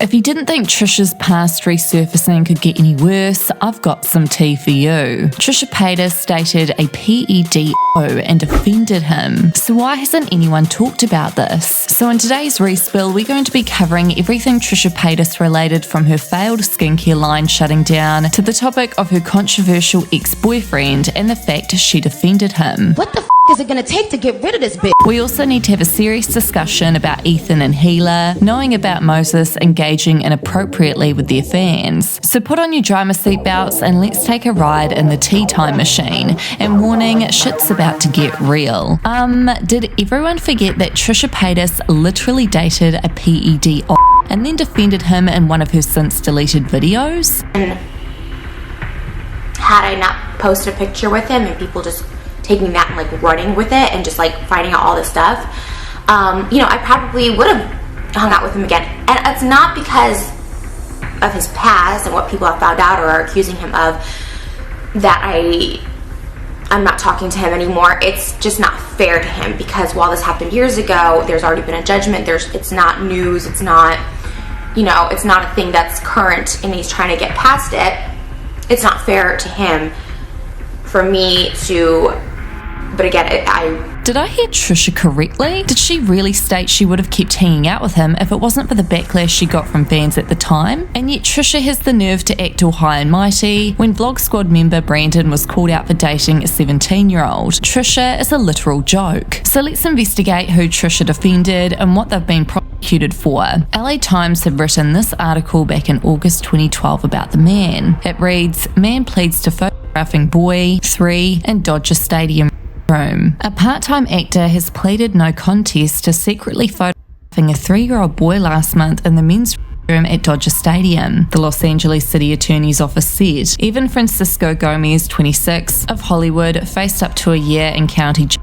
If you didn't think Trisha's past resurfacing could get any worse, I've got some tea for you. Trisha Paytas dated a PEDO and defended him. So why hasn't anyone talked about this? So in today's Respill, we're going to be covering everything Trisha Paytas related, from her failed skincare line shutting down to the topic of her controversial ex-boyfriend and the fact she defended him. What the is it gonna take to get rid of this bitch? We also need to have a serious discussion about Ethan and Gila, knowing about Moses engaging inappropriately with their fans. So put on your drama seatbelts and let's take a ride in the tea time machine. And warning, shit's about to get real. Did everyone forget that Trisha Paytas literally dated a PEDO and then defended him in one of her since deleted videos? And had I not posted a picture with him and people just taking that and like running with it and just like finding out all this stuff, I probably would have hung out with him again. And it's not because of his past and what people have found out or are accusing him of that I'm not talking to him anymore. It's just not fair to him, because while this happened years ago, there's already been a judgment. It's not news. It's not, it's not a thing that's current and he's trying to get past it. It's not fair to him for me to, but again, Did I hear Trisha correctly? Did she really state she would have kept hanging out with him if it wasn't for the backlash she got from fans at the time? And yet Trisha has the nerve to act all high and mighty when Vlog Squad member Brandon was called out for dating a 17-year-old. Trisha is a literal joke. So let's investigate who Trisha defended and what they've been prosecuted for. LA Times have written this article back in August 2012 about the man. It reads, "Man pleads to photographing boy 3 in Dodger Stadium room. A part-time actor has pleaded no contest to secretly photographing a 3-year-old boy last month in the men's room at Dodger Stadium," the Los Angeles City Attorney's Office said. Even Francisco Gomez, 26, of Hollywood, faced up to a year in county jail,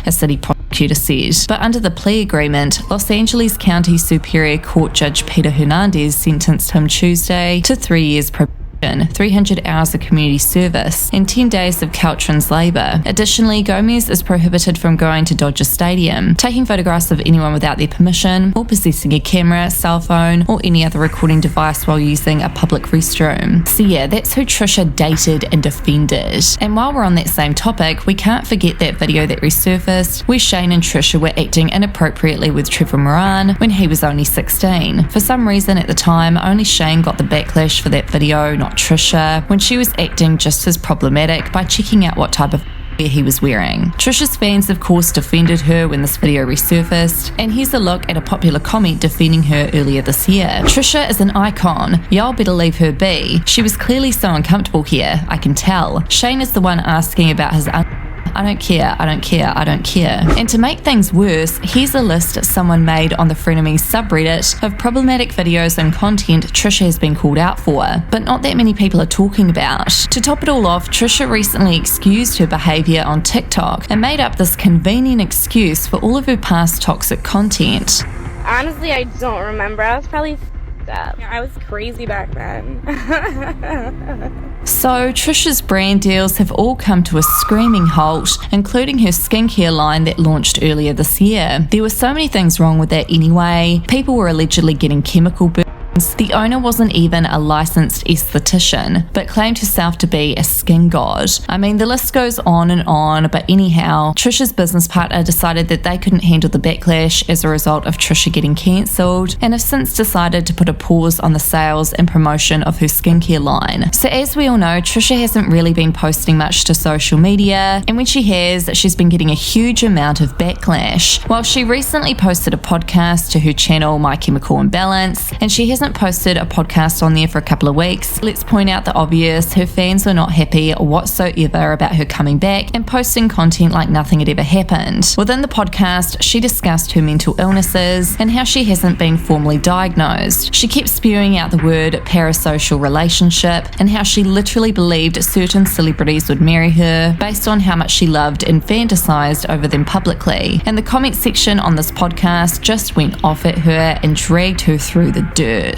a city prosecutor said. But under the plea agreement, Los Angeles County Superior Court Judge Peter Hernandez sentenced him Tuesday to 3 years probation, 300 hours of community service, and 10 days of Caltrans labour. Additionally, Gomez is prohibited from going to Dodger Stadium, taking photographs of anyone without their permission, or possessing a camera, cell phone, or any other recording device while using a public restroom. So yeah, that's who Trisha dated and defended. And while we're on that same topic, we can't forget that video that resurfaced where Shane and Trisha were acting inappropriately with Trevor Moran when he was only 16. For some reason at the time, only Shane got the backlash for that video, not Trisha, when she was acting just as problematic by checking out what type of he was wearing. Trisha's fans of course defended her when this video resurfaced, and here's a look at a popular comment defending her earlier this year. "Trisha is an icon. Y'all better leave her be. She was clearly so uncomfortable here, I can tell. Shane is the one asking about his I don't care, I don't care, I don't care." And to make things worse, here's a list someone made on the Frenemies subreddit of problematic videos and content Trisha has been called out for, but not that many people are talking about. To top it all off, Trisha recently excused her behaviour on TikTok and made up this convenient excuse for all of her past toxic content. Honestly, I don't remember. I was probably up. I was crazy back then. So Trisha's brand deals have all come to a screaming halt, including her skincare line that launched earlier this year. There were so many things wrong with that anyway. People were allegedly getting chemical burns. The owner wasn't even a licensed esthetician, but claimed herself to be a skin god. I mean, the list goes on, but anyhow, Trisha's business partner decided that they couldn't handle the backlash as a result of Trisha getting cancelled, and have since decided to put a pause on the sales and promotion of her skincare line. So as we all know, Trisha hasn't really been posting much to social media, and when she has, she's been getting a huge amount of backlash. While she recently posted a podcast to her channel My Chemical Imbalance, and she hasn't posted a podcast on there for a couple of weeks, let's point out the obvious: her fans were not happy whatsoever about her coming back and posting content like nothing had ever happened. Within the podcast, she discussed her mental illnesses and how she hasn't been formally diagnosed. She kept spewing out the word parasocial relationship and how she literally believed certain celebrities would marry her based on how much she loved and fantasized over them publicly. And the comment section on this podcast just went off at her and dragged her through the dirt.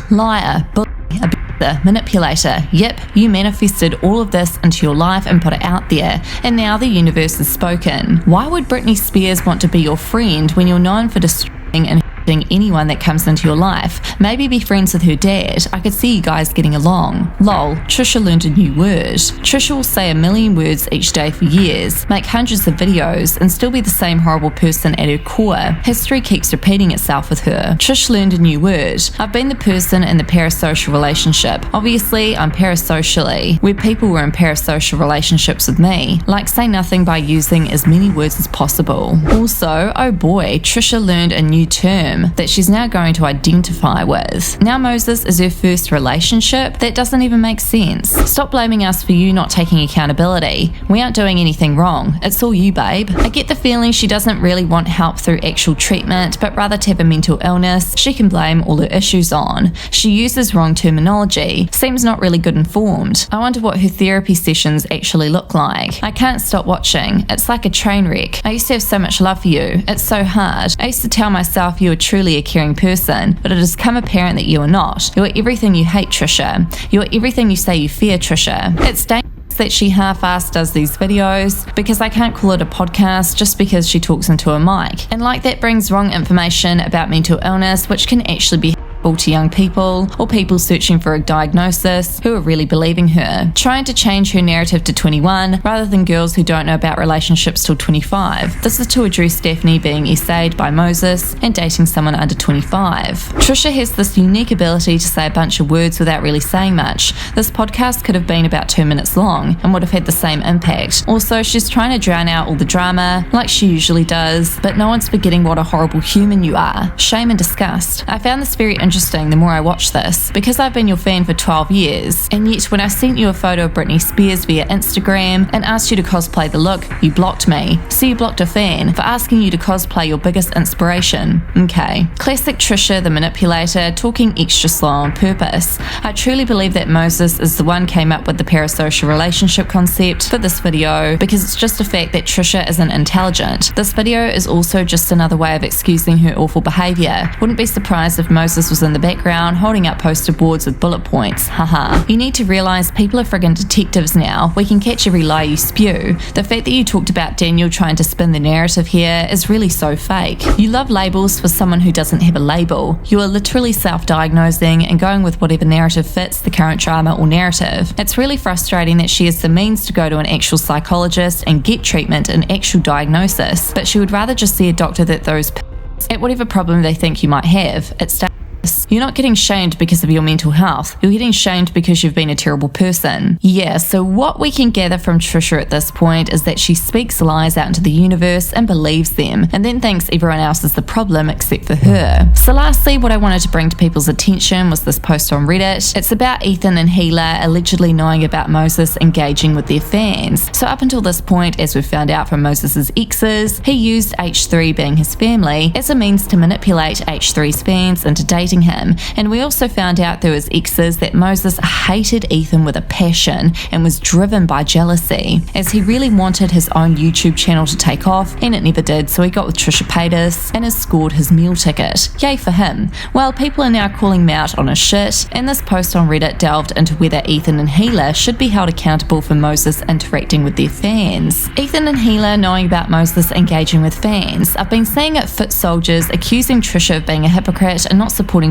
Liar, bully, abuser, manipulator. Yep, you manifested all of this into your life and put it out there, and now the universe has spoken. Why would Britney Spears want to be your friend when you're known for destroying and anyone that comes into your life. Maybe be friends with her dad. I could see you guys getting along. Lol, Trisha learned a new word. Trisha will say 1,000,000 words each day for years, make hundreds of videos, and still be the same horrible person at her core. History keeps repeating itself with her. Trish learned a new word. I've been the person in the parasocial relationship. Obviously, I'm parasocially, where people were in parasocial relationships with me. Like, say nothing by using as many words as possible. Also, oh boy, Trisha learned a new term that she's now going to identify with. Now Moses is her first relationship? That doesn't even make sense. Stop blaming us for you not taking accountability. We aren't doing anything wrong. It's all you, babe. I get the feeling she doesn't really want help through actual treatment, but rather to have a mental illness she can blame all her issues on. She uses wrong terminology. Seems not really good informed. I wonder what her therapy sessions actually look like. I can't stop watching. It's like a train wreck. I used to have so much love for you. It's so hard. I used to tell myself you were truly a caring person, but it has come apparent that you are not. You are everything you hate, Trisha. You are everything you say you fear, Trisha. It's dangerous that she half-assed does these videos, because I can't call it a podcast just because she talks into a mic. And like that brings wrong information about mental illness, which can actually be to young people or people searching for a diagnosis who are really believing her, trying to change her narrative to 21 rather than girls who don't know about relationships till 25. This is to address Daphne being essayed by Moses and dating someone under 25. Trisha has this unique ability to say a bunch of words without really saying much. This podcast could have been about 2 minutes long and would have had the same impact. Also, she's trying to drown out all the drama like she usually does, but no one's forgetting what a horrible human you are. Shame and disgust. I found this very interesting the more I watched this, because I've been your fan for 12 years, and yet when I sent you a photo of Britney Spears via Instagram and asked you to cosplay the look, you blocked me. So you blocked a fan for asking you to cosplay your biggest inspiration. Okay. Classic Trisha the manipulator, talking extra slow on purpose. I truly believe that Moses is the one came up with the parasocial relationship concept for this video, because it's just a fact that Trisha isn't intelligent. This video is also just another way of excusing her awful behaviour. Wouldn't be surprised if Moses was in the background holding up poster boards with bullet points. Haha. You need to realise people are friggin' detectives now. We can catch every lie you spew. The fact that you talked about Daniel trying to spin the narrative here is really so fake. You love labels for someone who doesn't have a label. You are literally self-diagnosing and going with whatever narrative fits the current drama or narrative. It's really frustrating that she has the means to go to an actual psychologist and get treatment and actual diagnosis, but she would rather just see a doctor that throws at whatever problem they think you might have. It's You're not getting shamed because of your mental health. You're getting shamed because you've been a terrible person. Yeah, so what we can gather from Trisha at this point is that she speaks lies out into the universe and believes them, and then thinks everyone else is the problem except for her. So lastly, what I wanted to bring to people's attention was this post on Reddit. It's about Ethan and Gila allegedly knowing about Moses engaging with their fans. So up until this point, as we've found out from Moses's exes, he used H3, being his family, as a means to manipulate H3's fans into dating him. And we also found out through his exes that Moses hated Ethan with a passion and was driven by jealousy, as he really wanted his own YouTube channel to take off, and it never did, so he got with Trisha Paytas and has scored his meal ticket. Yay for him. Well, people are now calling him out on his shit, and this post on Reddit delved into whether Ethan and Gila should be held accountable for Moses interacting with their fans. Ethan and Gila knowing about Moses engaging with fans. I've been seeing it foot soldiers accusing Trisha of being a hypocrite and not supporting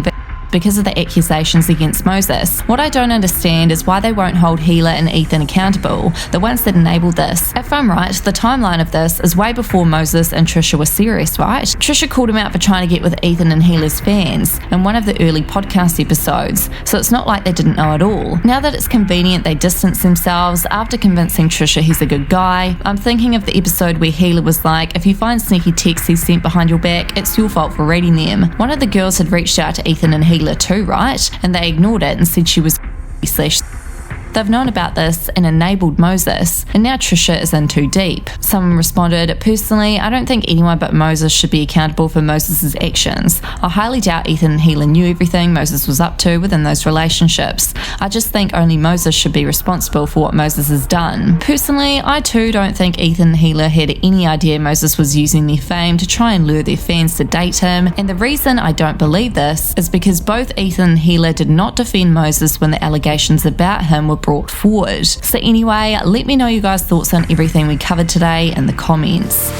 because of the accusations against Moses. What I don't understand is why they won't hold Gila and Ethan accountable, the ones that enabled this. If I'm right, the timeline of this is way before Moses and Trisha were serious, right? Trisha called him out for trying to get with Ethan and Gila's fans in one of the early podcast episodes, so it's not like they didn't know at all. Now that it's convenient they distance themselves after convincing Trisha he's a good guy, I'm thinking of the episode where Gila was like, if you find sneaky texts he sent behind your back, it's your fault for reading them. One of the girls had reached out to Ethan and Gila too, right? And they ignored it and said she was / They've known about this and enabled Moses, and now Trisha is in too deep. Someone responded, personally, I don't think anyone but Moses should be accountable for Moses' actions. I highly doubt Ethan and Gila knew everything Moses was up to within those relationships. I just think only Moses should be responsible for what Moses has done. Personally, I too don't think Ethan and Gila had any idea Moses was using their fame to try and lure their fans to date him, and the reason I don't believe this is because both Ethan and Gila did not defend Moses when the allegations about him were brought forward. So anyway, let me know you guys' thoughts on everything we covered today in the comments.